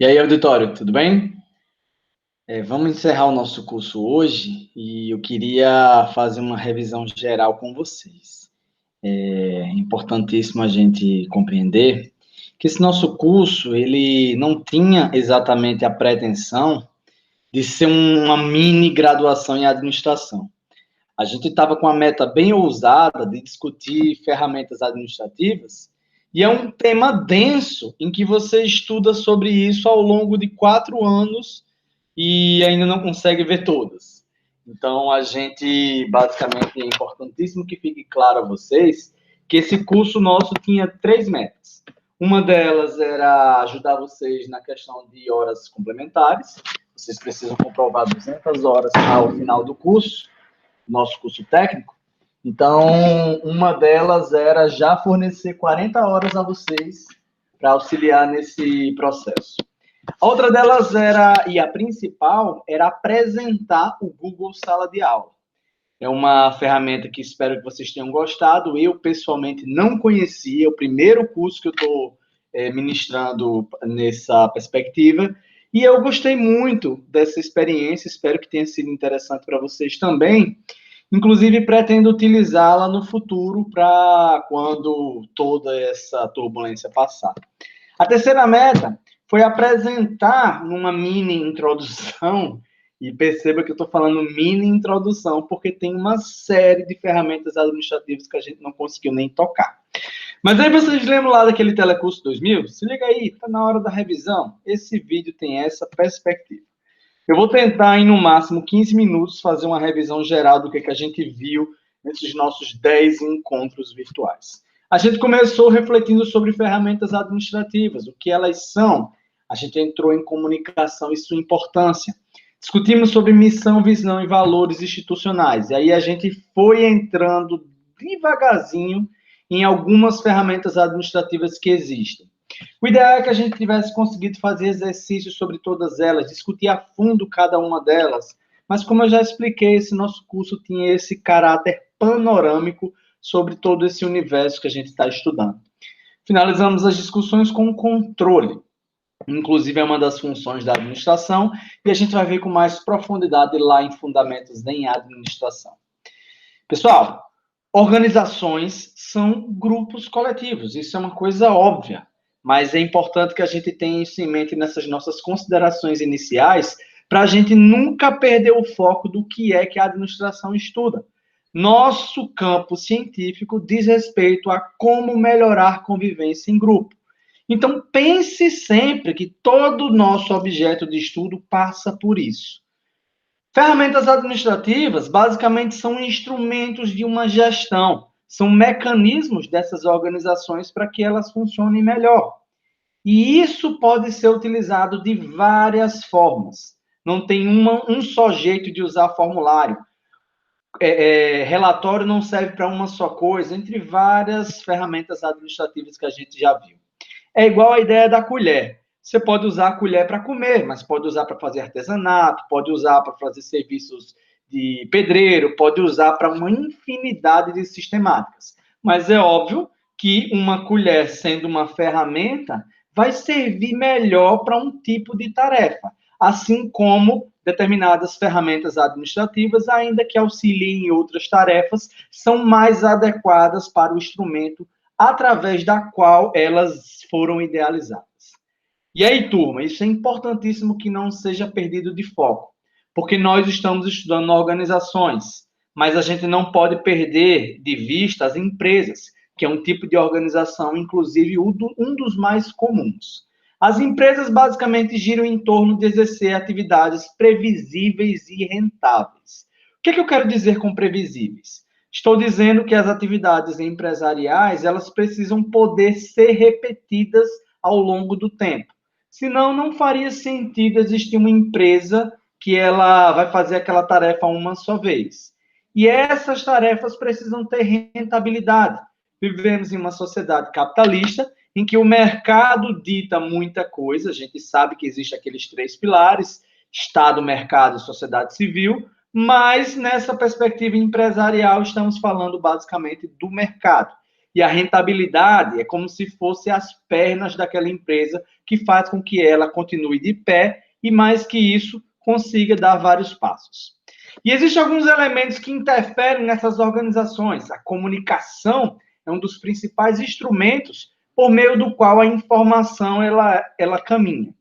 E aí, auditório, tudo bem? Vamos encerrar o nosso curso hoje e eu queria fazer uma revisão geral com vocês. É importantíssimo a gente compreender que esse nosso curso, ele não tinha exatamente a pretensão de ser uma mini graduação em administração. A gente estava com a meta bem ousada de discutir ferramentas administrativas, e é um tema denso em que você estuda sobre isso ao longo de 4 anos e ainda não consegue ver todas. Então, a gente, basicamente, é importantíssimo que fique claro a vocês que esse curso nosso tinha 3 metas. Uma delas era ajudar vocês na questão de horas complementares. Vocês precisam comprovar 200 horas ao final do curso, nosso curso técnico. Então, uma delas era já fornecer 40 horas a vocês para auxiliar nesse processo. A outra delas era, e a principal, era apresentar o Google Sala de Aula. É uma ferramenta que espero que vocês tenham gostado. Eu, pessoalmente, não conhecia, é o primeiro curso que eu estou ministrando nessa perspectiva, e eu gostei muito dessa experiência, espero que tenha sido interessante para vocês também. Inclusive, pretendo utilizá-la no futuro para quando toda essa turbulência passar. A terceira meta foi apresentar numa mini introdução, e perceba que eu estou falando mini introdução, porque tem uma série de ferramentas administrativas que a gente não conseguiu nem tocar. Mas aí vocês lembram lá daquele Telecurso 2000? Se liga aí, está na hora da revisão. Esse vídeo tem essa perspectiva. Eu vou tentar, em no máximo 15 minutos, fazer uma revisão geral do que a gente viu nesses nossos 10 encontros virtuais. A gente começou refletindo sobre ferramentas administrativas, o que elas são. A gente entrou em comunicação e sua importância. Discutimos sobre missão, visão e valores institucionais. E aí a gente foi entrando devagarzinho em algumas ferramentas administrativas que existem. O ideal é que a gente tivesse conseguido fazer exercícios sobre todas elas, discutir a fundo cada uma delas, mas como eu já expliquei, esse nosso curso tinha esse caráter panorâmico sobre todo esse universo que a gente está estudando. Finalizamos as discussões com o controle, inclusive é uma das funções da administração, e a gente vai ver com mais profundidade lá em Fundamentos em Administração. Pessoal, organizações são grupos coletivos, isso é uma coisa óbvia, mas é importante que a gente tenha isso em mente nessas nossas considerações iniciais, para a gente nunca perder o foco do que é que a administração estuda. Nosso campo científico diz respeito a como melhorar a convivência em grupo. Então, pense sempre que todo o nosso objeto de estudo passa por isso. Ferramentas administrativas, basicamente, são instrumentos de uma gestão, são mecanismos dessas organizações para que elas funcionem melhor. E isso pode ser utilizado de várias formas. Não tem um só jeito de usar formulário. Relatório não serve para uma só coisa, entre várias ferramentas administrativas que a gente já viu. É igual a ideia da colher. Você pode usar a colher para comer, mas pode usar para fazer artesanato, pode usar para fazer serviços de pedreiro, pode usar para uma infinidade de sistemáticas. Mas é óbvio que uma colher, sendo uma ferramenta, vai servir melhor para um tipo de tarefa, assim como determinadas ferramentas administrativas, ainda que auxiliem em outras tarefas, são mais adequadas para o instrumento através da qual elas foram idealizadas. E aí, turma, isso é importantíssimo que não seja perdido de foco, porque nós estamos estudando organizações, mas a gente não pode perder de vista as empresas, que é um tipo de organização, inclusive um dos mais comuns. As empresas basicamente giram em torno de exercer atividades previsíveis e rentáveis. O que eu quero dizer com previsíveis? Estou dizendo que as atividades empresariais, elas precisam poder ser repetidas ao longo do tempo. Senão, não faria sentido existir uma empresa que ela vai fazer aquela tarefa uma só vez. E essas tarefas precisam ter rentabilidade. Vivemos em uma sociedade capitalista em que o mercado dita muita coisa, a gente sabe que existem aqueles 3 pilares, Estado, mercado e sociedade civil, mas nessa perspectiva empresarial estamos falando basicamente do mercado. e a rentabilidade é como se fosse as pernas daquela empresa que faz com que ela continue de pé e, mais que isso, consiga dar vários passos. E existem alguns elementos que interferem nessas organizações. A comunicação é um dos principais instrumentos por meio do qual a informação ela caminha.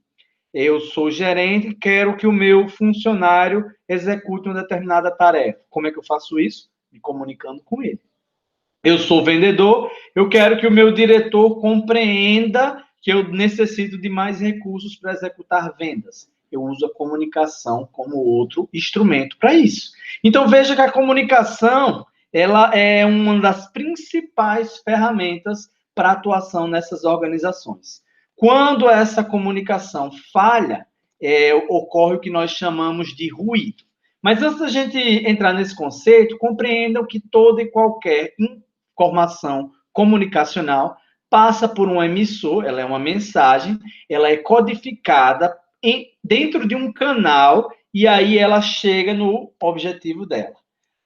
Eu sou gerente, quero que o meu funcionário execute uma determinada tarefa. Como é que eu faço isso? Me comunicando com ele. Eu sou vendedor, eu quero que o meu diretor compreenda que eu necessito de mais recursos para executar vendas. Eu uso a comunicação como outro instrumento para isso. Então veja que a comunicação, ela é uma das principais ferramentas para atuação nessas organizações. Quando essa comunicação falha, ocorre o que nós chamamos de ruído. Mas antes da gente entrar nesse conceito, compreendam que toda e qualquer informação comunicacional passa por um emissor, ela é uma mensagem, ela é codificada dentro de um canal e aí ela chega no objetivo dela.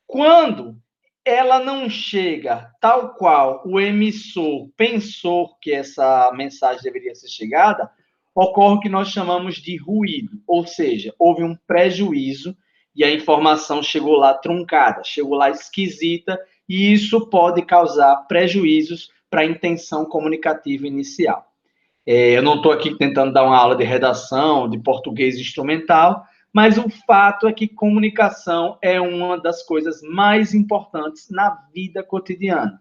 Quando ela não chega tal qual o emissor pensou que essa mensagem deveria ser chegada, ocorre o que nós chamamos de ruído, ou seja, houve um prejuízo e a informação chegou lá truncada, chegou lá esquisita, e isso pode causar prejuízos para a intenção comunicativa inicial. Eu não estou aqui tentando dar uma aula de redação, de português instrumental, mas o fato é que comunicação é uma das coisas mais importantes na vida cotidiana.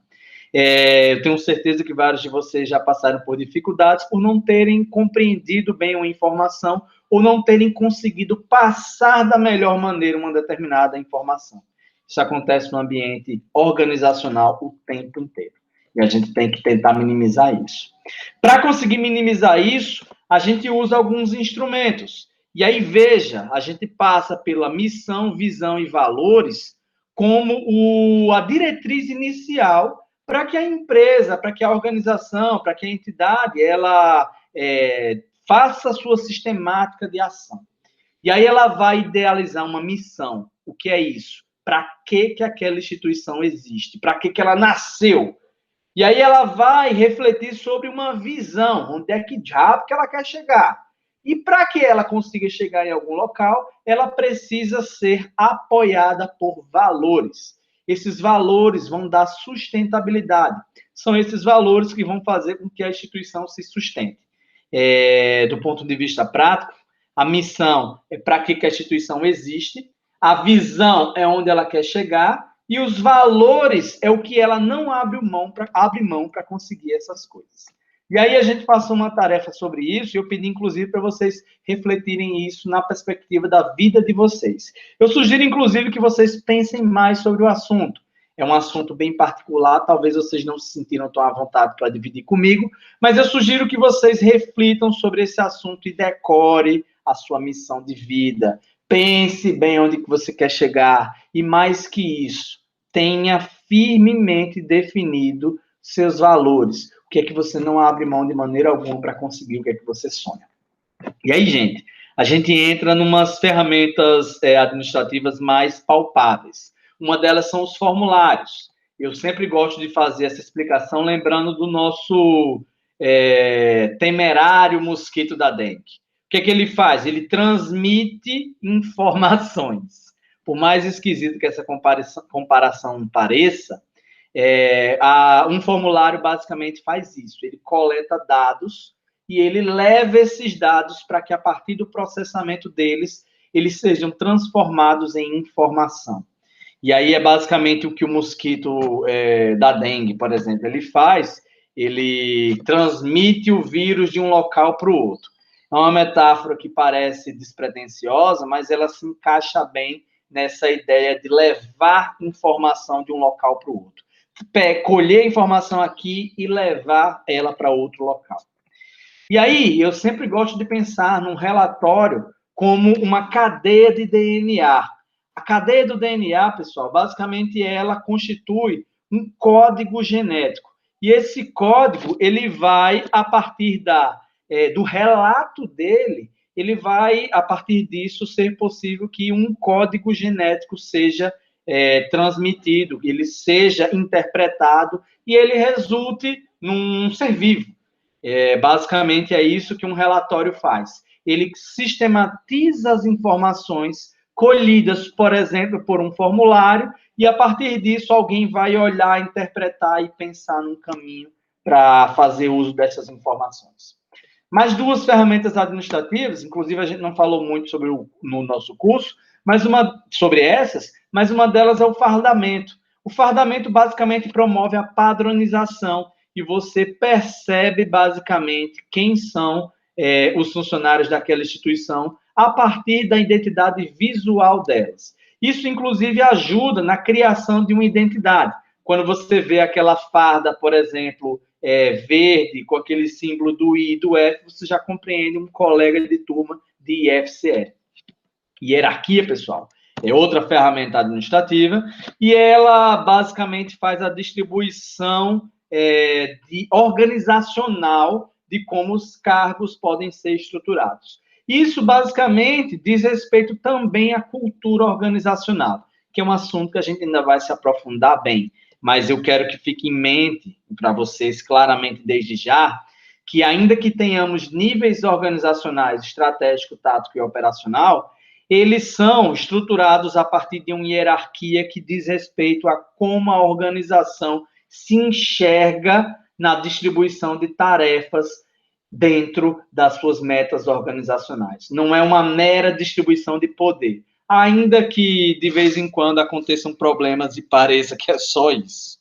Eu tenho certeza que vários de vocês já passaram por dificuldades por não terem compreendido bem uma informação ou não terem conseguido passar da melhor maneira uma determinada informação. Isso acontece no ambiente organizacional o tempo inteiro. E a gente tem que tentar minimizar isso. Para conseguir minimizar isso, a gente usa alguns instrumentos. E aí, veja, a gente passa pela missão, visão e valores como a diretriz inicial para que a empresa, para que a organização, para que a entidade, ela faça a sua sistemática de ação. E aí ela vai idealizar uma missão. O que é isso? Para que aquela instituição existe? Para que ela nasceu? E aí ela vai refletir sobre uma visão, onde é que diabo que ela quer chegar. E para que ela consiga chegar em algum local, ela precisa ser apoiada por valores. Esses valores vão dar sustentabilidade. São esses valores que vão fazer com que a instituição se sustente. Do ponto de vista prático, a missão é para que a instituição existe, a visão é onde ela quer chegar, e os valores é o que ela não abre mão para conseguir essas coisas. E aí a gente passou uma tarefa sobre isso, e eu pedi, inclusive, para vocês refletirem isso na perspectiva da vida de vocês. Eu sugiro, inclusive, que vocês pensem mais sobre o assunto. É um assunto bem particular, talvez vocês não se sentiram tão à vontade para dividir comigo, mas eu sugiro que vocês reflitam sobre esse assunto e decore a sua missão de vida. Pense bem onde que você quer chegar, e mais que isso, tenha firmemente definido seus valores. O que é que você não abre mão de maneira alguma para conseguir o que é que você sonha. E aí, gente, a gente entra em umas ferramentas administrativas mais palpáveis. Uma delas são os formulários. Eu sempre gosto de fazer essa explicação lembrando do nosso temerário mosquito da dengue. O que é que ele faz? Ele transmite informações. Por mais esquisito que essa comparação pareça, um formulário basicamente faz isso. Ele coleta dados e ele leva esses dados para que, a partir do processamento deles, eles sejam transformados em informação. E aí é basicamente o que o mosquito da dengue, por exemplo, ele faz. Ele transmite o vírus de um local para o outro. É uma metáfora que parece despretensiosa, mas ela se encaixa bem nessa ideia de levar informação de um local para o outro. Colher informação aqui e levar ela para outro local. E aí, eu sempre gosto de pensar num relatório como uma cadeia de DNA. A cadeia do DNA, pessoal, basicamente ela constitui um código genético. E esse código, ele vai, a partir do relato dele, ele vai, a partir disso, ser possível que um código genético seja transmitido, que ele seja interpretado e ele resulte num ser vivo. Basicamente é isso que um relatório faz. Ele sistematiza as informações colhidas, por exemplo, por um formulário, e a partir disso alguém vai olhar, interpretar e pensar num caminho para fazer uso dessas informações. Mais duas ferramentas administrativas, inclusive a gente não falou muito sobre no nosso curso, mas sobre essas, mas uma delas é o fardamento. O fardamento basicamente promove a padronização e você percebe basicamente quem são os funcionários daquela instituição a partir da identidade visual delas. Isso, inclusive, ajuda na criação de uma identidade. Quando você vê aquela farda, por exemplo, verde, com aquele símbolo do I e do F, você já compreende um colega de turma de IFCE. Hierarquia, pessoal, é outra ferramenta administrativa, e ela basicamente faz a distribuição organizacional de como os cargos podem ser estruturados. Isso, basicamente, diz respeito também à cultura organizacional, que é um assunto que a gente ainda vai se aprofundar bem, mas eu quero que fique em mente, para vocês claramente desde já, que ainda que tenhamos níveis organizacionais, estratégico, tático e operacional, eles são estruturados a partir de uma hierarquia que diz respeito a como a organização se enxerga na distribuição de tarefas dentro das suas metas organizacionais. Não é uma mera distribuição de poder, ainda que de vez em quando aconteçam problemas e pareça que é só isso.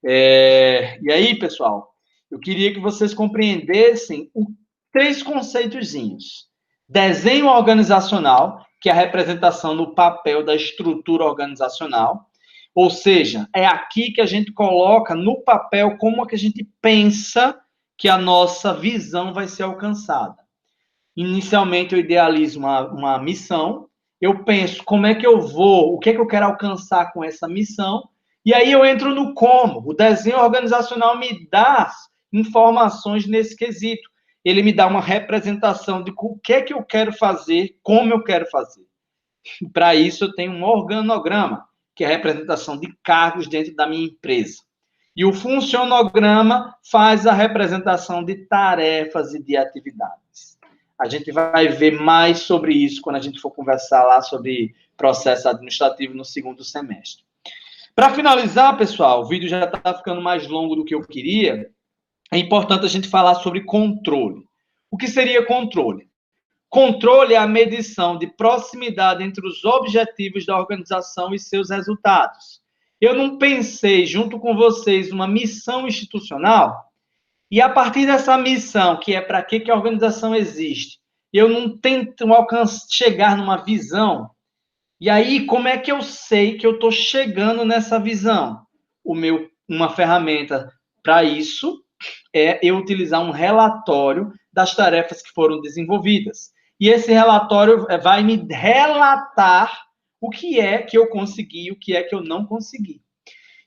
E aí, pessoal, eu queria que vocês compreendessem três conceitozinhos. Desenho organizacional, que é a representação no papel da estrutura organizacional, ou seja, é aqui que a gente coloca no papel como é que a gente pensa que a nossa visão vai ser alcançada. Inicialmente, eu idealizo uma missão, eu penso como é que eu vou, o que é que eu quero alcançar com essa missão, e aí eu entro no como. O desenho organizacional me dá informações nesse quesito. Ele me dá uma representação de o que é que eu quero fazer, como eu quero fazer. Para isso, eu tenho um organograma, que é a representação de cargos dentro da minha empresa. E o funcionograma faz a representação de tarefas e de atividades. A gente vai ver mais sobre isso quando a gente for conversar lá sobre processo administrativo no segundo semestre. Para finalizar, pessoal, o vídeo já está ficando mais longo do que eu queria. É importante a gente falar sobre controle. O que seria controle? Controle é a medição de proximidade entre os objetivos da organização e seus resultados. Eu não pensei, junto com vocês, uma missão institucional, e a partir dessa missão, que é para que a organização existe, eu não tento chegar numa visão. E aí, como é que eu sei que eu estou chegando nessa visão? Uma ferramenta para isso é eu utilizar um relatório das tarefas que foram desenvolvidas. E esse relatório vai me relatar o que é que eu consegui, o que é que eu não consegui.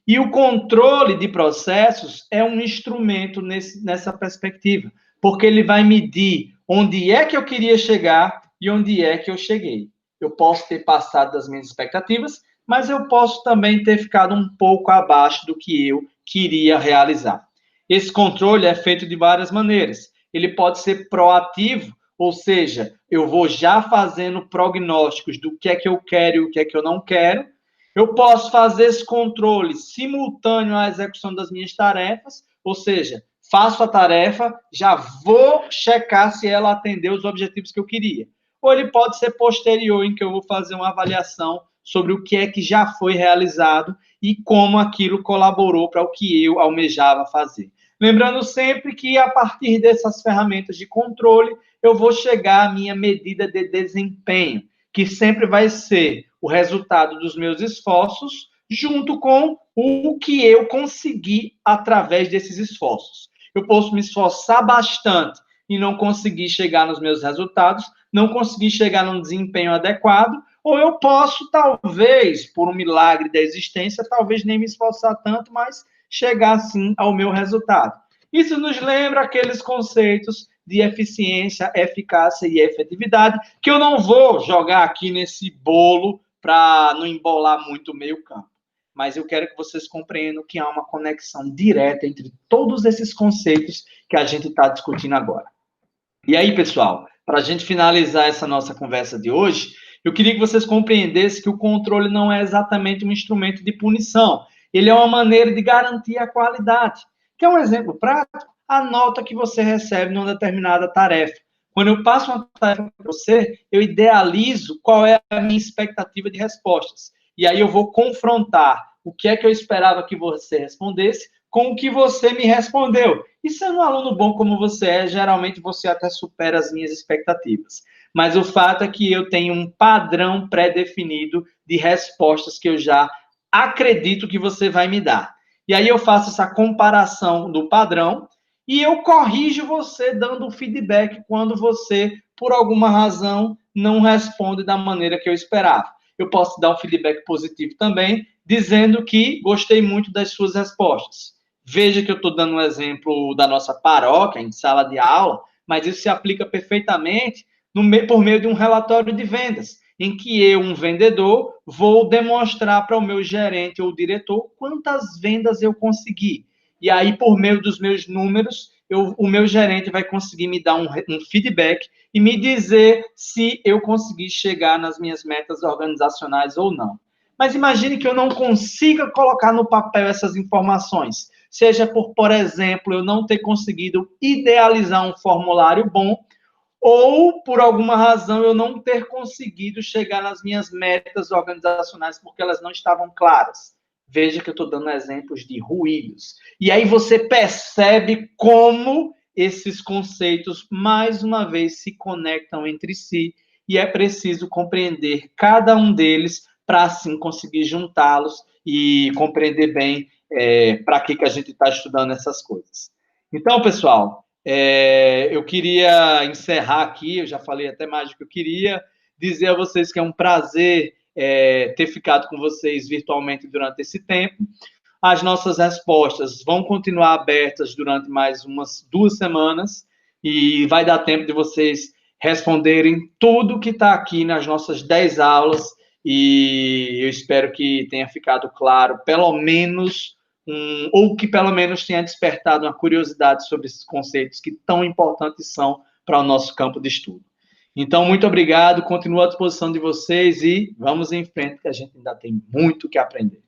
E o controle de processos é um instrumento nessa perspectiva, porque ele vai medir onde é que eu queria chegar e onde é que eu cheguei. Eu posso ter passado das minhas expectativas, mas eu posso também ter ficado um pouco abaixo do que eu queria realizar. Esse controle é feito de várias maneiras. Ele pode ser proativo, ou seja, eu vou já fazendo prognósticos do que é que eu quero e o que é que eu não quero. Eu posso fazer esse controle simultâneo à execução das minhas tarefas, ou seja, faço a tarefa, já vou checar se ela atendeu os objetivos que eu queria. Ou ele pode ser posterior, em que eu vou fazer uma avaliação sobre o que é que já foi realizado e como aquilo colaborou para o que eu almejava fazer. Lembrando sempre que, a partir dessas ferramentas de controle, eu vou chegar à minha medida de desempenho, que sempre vai ser o resultado dos meus esforços, junto com o que eu consegui através desses esforços. Eu posso me esforçar bastante e não conseguir chegar nos meus resultados, não conseguir chegar num desempenho adequado, ou eu posso, talvez, por um milagre da existência, talvez nem me esforçar tanto, mas chegar, assim, ao meu resultado. Isso nos lembra aqueles conceitos de eficiência, eficácia e efetividade, que eu não vou jogar aqui nesse bolo para não embolar muito o meio campo. Mas eu quero que vocês compreendam que há uma conexão direta entre todos esses conceitos que a gente está discutindo agora. E aí, pessoal, para a gente finalizar essa nossa conversa de hoje, eu queria que vocês compreendessem que o controle não é exatamente um instrumento de punição. Ele é uma maneira de garantir a qualidade. Quer um exemplo prático? A nota que você recebe numa determinada tarefa. Quando eu passo uma tarefa para você, eu idealizo qual é a minha expectativa de respostas. E aí eu vou confrontar o que é que eu esperava que você respondesse com o que você me respondeu. E sendo um aluno bom como você é, geralmente você até supera as minhas expectativas. Mas o fato é que eu tenho um padrão pré-definido de respostas que eu já acredito que você vai me dar. E aí eu faço essa comparação do padrão e eu corrijo você dando o feedback quando você, por alguma razão, não responde da maneira que eu esperava. Eu posso dar um feedback positivo também, dizendo que gostei muito das suas respostas. Veja que eu estou dando um exemplo da nossa paróquia, em sala de aula, mas isso se aplica perfeitamente por meio de um relatório de vendas, em que eu, um vendedor, vou demonstrar para o meu gerente ou diretor quantas vendas eu consegui. E aí, por meio dos meus números, o meu gerente vai conseguir me dar um feedback e me dizer se eu consegui chegar nas minhas metas organizacionais ou não. Mas imagine que eu não consiga colocar no papel essas informações. Seja por exemplo, eu não ter conseguido idealizar um formulário bom, ou por alguma razão eu não ter conseguido chegar nas minhas metas organizacionais porque elas não estavam claras. Veja que eu estou dando exemplos de ruídos. E aí você percebe como esses conceitos, mais uma vez, se conectam entre si e é preciso compreender cada um deles para, assim, conseguir juntá-los e compreender bem para que a gente está estudando essas coisas. Então, pessoal, eu queria encerrar aqui, eu já falei até mais do que eu queria, dizer a vocês que é um prazer ter ficado com vocês virtualmente durante esse tempo. As nossas respostas vão continuar abertas durante mais umas 2 semanas e vai dar tempo de vocês responderem tudo que está aqui nas nossas 10 aulas e eu espero que tenha ficado claro, pelo menos, ou que pelo menos tenha despertado uma curiosidade sobre esses conceitos que tão importantes são para o nosso campo de estudo. Então, muito obrigado, continuo à disposição de vocês e vamos em frente, que a gente ainda tem muito que aprender.